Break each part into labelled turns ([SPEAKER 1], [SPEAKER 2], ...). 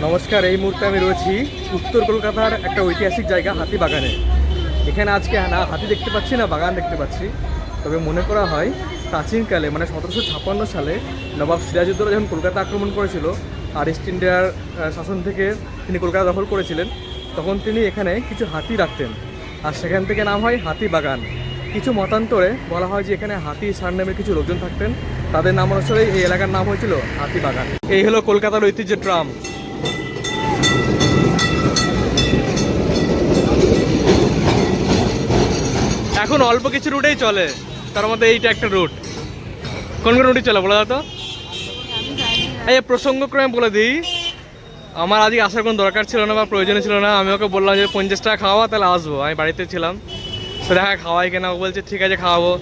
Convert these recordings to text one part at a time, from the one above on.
[SPEAKER 1] নমস্কার। এই মুহূর্তে আমি রয়েছি উত্তর কলকাতার একটা ঐতিহাসিক জায়গা হাতিবাগানে। এখানে আজকে না হাতি দেখতে পাচ্ছি না বাগান দেখতে পাচ্ছি। তবে মনে করা হয় প্রাচীনকালে মানে 1756 সালে নবাব সিরাজউদ্দৌলা যখন কলকাতা আক্রমণ করেছিল আর ইস্ট ইন্ডিয়ার শাসন থেকে তিনি কলকাতা দখল করেছিলেন, তখন তিনি এখানে কিছু হাতি রাখতেন আর সেখান থেকে নাম হয় হাতিবাগান। কিছু মতান্তরে বলা হয় যে এখানে হাতি সার নামের কিছু লোকজন থাকতেন, তাদের নাম অনুসারে এই এলাকার নাম হয়েছিল হাতিবাগান। এই হলো কলকাতার ঐতিহ্য ট্রাম। এখন অল্প কিছু রুটেই চলে, তার মধ্যে এইটা একটা রুট। কোন কোন রুটে চলে বলে দাও তো? এই প্রসঙ্গক্রমে বলে দিই, আমার আজকে আসার কোনো দরকার ছিল না বা প্রয়োজন ছিল না। আমি ওকে বললাম যে 50 টাকা খাওয়া, তাহলে আসবো। আমি বাড়িতে ছিলাম, সে দেখা খাওয়াই কেনা। ও বলছে ঠিক আছে খাওয়াবো।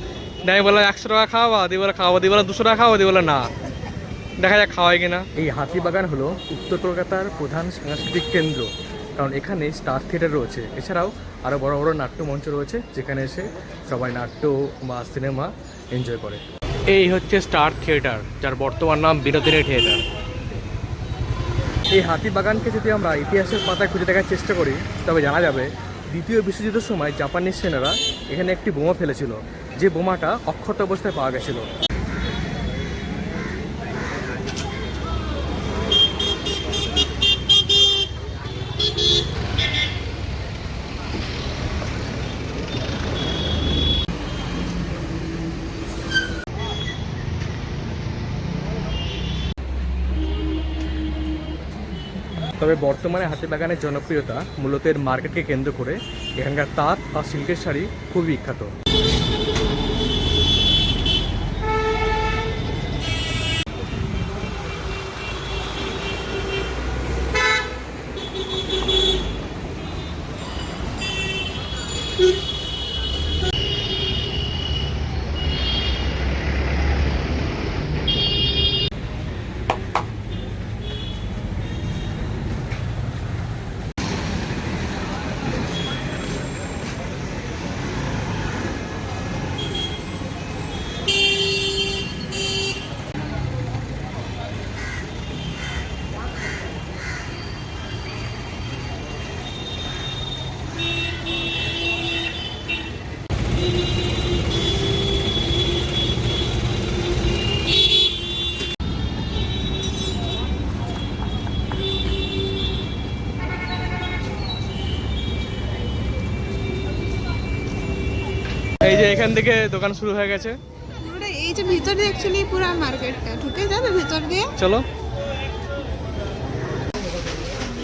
[SPEAKER 1] আমি বললাম 100 টাকা খাওয়াবা, দিয়ে বলে খাওয়াবো, দিয়ে বলে 200 টাকা খাওয়াবো, দিয়ে বলে না, দেখা যাক খাওয়াই কিনা। এই হাতিবাগান হলো উত্তর কলকাতার প্রধান সাংস্কৃতিক কেন্দ্র, কারণ এখানে স্টার থিয়েটার রয়েছে। এছাড়াও আরও বড় বড় নাট্যমঞ্চ রয়েছে, যেখানে এসে সবাই নাট্য বা সিনেমা এনজয় করে। এই হচ্ছে স্টার থিয়েটার, যার বর্তমান নাম বিনোদিনী থিয়েটার। এই হাতিবাগানকে যদি আমরা ইতিহাসের পাতায় খুঁজে দেখার চেষ্টা করি, তবে জানা যাবে দ্বিতীয় বিশ্বযুদ্ধের সময় জাপানিজ সেনারা এখানে একটি বোমা ফেলেছিল, যে বোমাটা অক্ষত অবস্থায় পাওয়া গেছিল। তবে বর্তমানে হাতিবাগানের জনপ্রিয়তা মূলত এর মার্কেটকে কেন্দ্র করে। এখানকার তাঁত বা সিল্কের শাড়ি খুবই বিখ্যাত। এই যে এখান থেকে দোকান শুরু হয়ে গেছে।
[SPEAKER 2] এই যে ভিতরে অ্যাকচুয়ালি পুরো মার্কেটটা ঢুকে যাবে ভিতর দিয়ে।
[SPEAKER 1] চলো,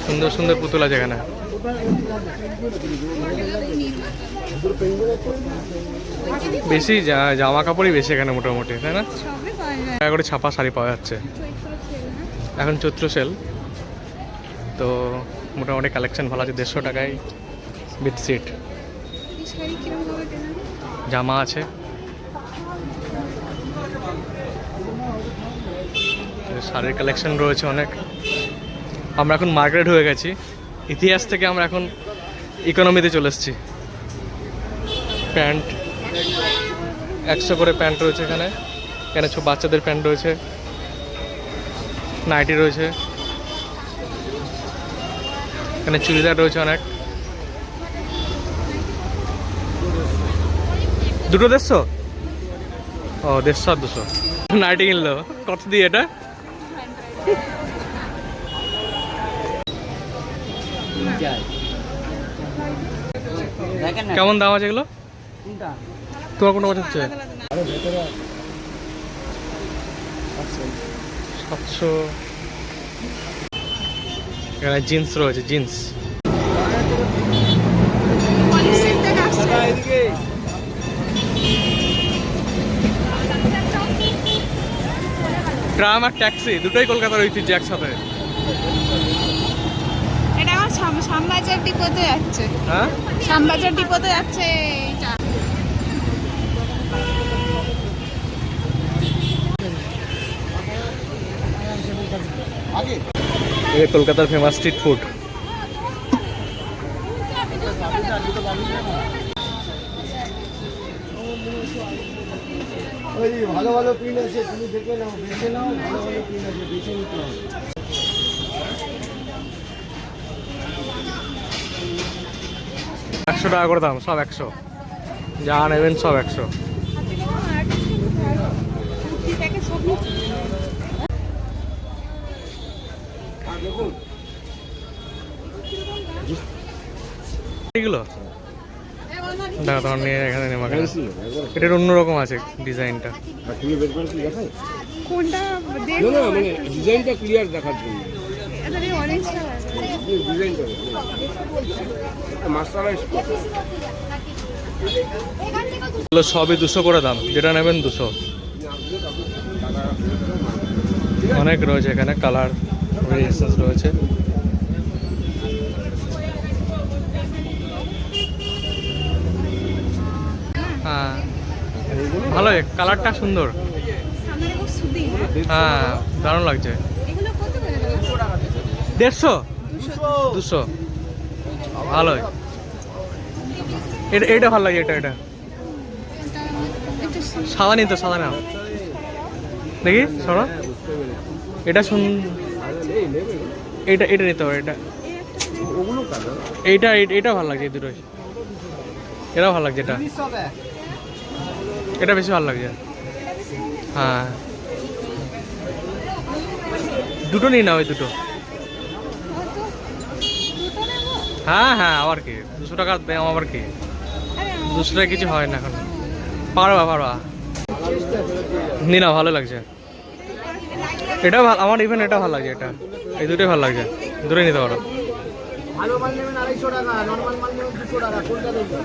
[SPEAKER 1] সুন্দর সুন্দর পুতুল আছে এখানে। বেশি জামা কাপড়ই বেশি এখানে মোটামুটি, তাই না? টাকা করে ছাপা শাড়ি পাওয়া যাচ্ছে এখন, চৈত্র সেল। তো মোটামুটি কালেকশন ভালো আছে। 150 টাকায় বেডশিট, জামা আছে। শাড়ির কালেকশন রয়েছে অনেক। আমরা এখন মার্কেট হয়ে গেছি, ইতিহাস থেকে আমরা এখন ইকোনমিতে চলে এসেছি। প্যান্ট 100 করে প্যান্ট রয়েছে এখানে। এখানে সব বাচ্চাদের প্যান্ট রয়েছে, নাইটি রয়েছে, এখানে চুড়িদার রয়েছে অনেক। দুটো 150? ও 150 আর 200। নাইটি কিনলো কত দিয়ে এটা? কেমন দাম আছে এগুলো? তোমার কোনটা পছন্দ হচ্ছে? 700। এখানে জিন্স রয়েছে, জিন্স। ট্রাম আর ট্যাক্সি দুটোই কলকাতার ঐতিহ্য একসাথে।
[SPEAKER 2] এটা আমার শ্যামবাজার ডিপোতে যাচ্ছে।
[SPEAKER 1] হ্যাঁ,
[SPEAKER 2] শ্যামবাজার ডিপোতে যাচ্ছে এইটা।
[SPEAKER 1] এই কলকাতার ফেমাস স্ট্রিট ফুড।
[SPEAKER 3] ভালো ভালো পিন আছে, তুমি দেখে নাও, বেছে নাও, ভালো ভালো পিন আছে, বেছে নিতে হবে।
[SPEAKER 1] 100 টাকা করে দাম, সব 100, যা নেবেন সব 100। এগুলো দেখো তোমার নিয়ে এখানে নেমা কেন, এটার অন্যরকম আছে ডিজাইনটা।
[SPEAKER 2] কোনটা
[SPEAKER 3] না মানে ডিজাইনটা ক্লিয়ার দেখার জন্য
[SPEAKER 2] অরেঞ্জটা
[SPEAKER 3] ডিজাইনটা মাসালা স্পট
[SPEAKER 1] এগুলো সবই 200 করে দাম, যেটা নেবেন 200। অনেক রয়েছে এখানে, কালার ভেরিয়েশনস রয়েছে। হ্যাঁ ভালোই, কালারটা সুন্দর।
[SPEAKER 2] সামনে খুব সুতি।
[SPEAKER 1] হ্যাঁ দারুণ লাগছে।
[SPEAKER 2] এগুলো কত করে দাদা?
[SPEAKER 1] 150, 200, ভালোই। এটা এটা ভালো লাগে, এটা এটা
[SPEAKER 2] একটু
[SPEAKER 1] সাদা নিই তো, সাদা না দেখি শোনো, এটা শুন, এটা এটা নিতে হবে, এটা
[SPEAKER 3] ওগুলো কালার
[SPEAKER 1] এইটা এটা ভালো লাগছে, এই দুটোই এটাও ভালো লাগছে, এটা এটা বেশি ভালো লাগছে। হ্যাঁ দুটো নিই না, ওই দুটো। হ্যাঁ হ্যাঁ আবার কি 200 টাকা দাম, আবার কি 200 টাকা কিছু হয় না এখন, পারবা পারবা নি না, ভালো লাগছে এটা, আমার ইভেন এটা ভালো লাগছে, এটা এই দুটোই ভালো লাগছে, দুটোই নিতে পারো।
[SPEAKER 3] ভালো মাল নেবেন 250 টাকা, নরমাল মাল নেবেন 200 টাকা, কোনটা নেবেন?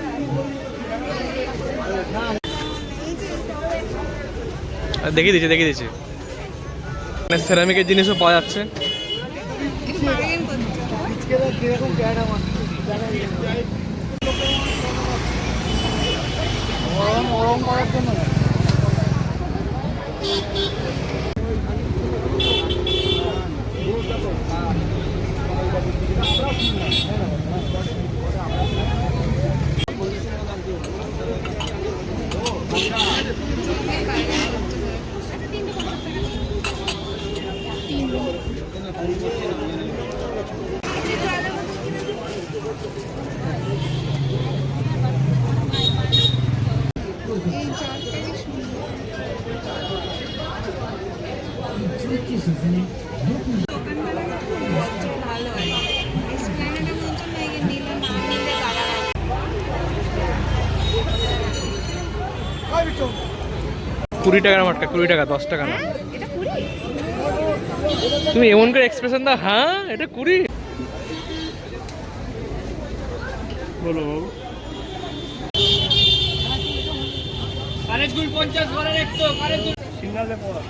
[SPEAKER 1] দেখিয়ে দিচ্ছি সেরামিকের জিনিসও পাওয়া যাচ্ছে।
[SPEAKER 2] বার্গেন করতে হবে।
[SPEAKER 3] কিরকম প্যাড আমার গরম করার জন্য
[SPEAKER 2] এই জলটা কি সুন্দর। দোকানগুলো খুব ভালো হয়। এসপ্ল্যানেডের মতন না, এই নীলে না নীলে কালার আছে।
[SPEAKER 1] 20 টাকার মাটকা, 20 টাকা, 10 টাকা না।
[SPEAKER 2] এটা 20?
[SPEAKER 1] তুমি এমন করে এক্সপ্রেশন দাও, হ্যাঁ এটা 20। বলো বাবু, সিগনালে পড়া।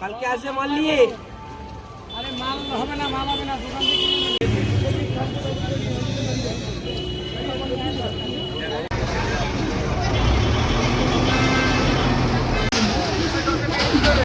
[SPEAKER 3] কালকে আসে মাল নিয়ে, আরে মাল হবে না, মাল হবে না, দোকান থেকে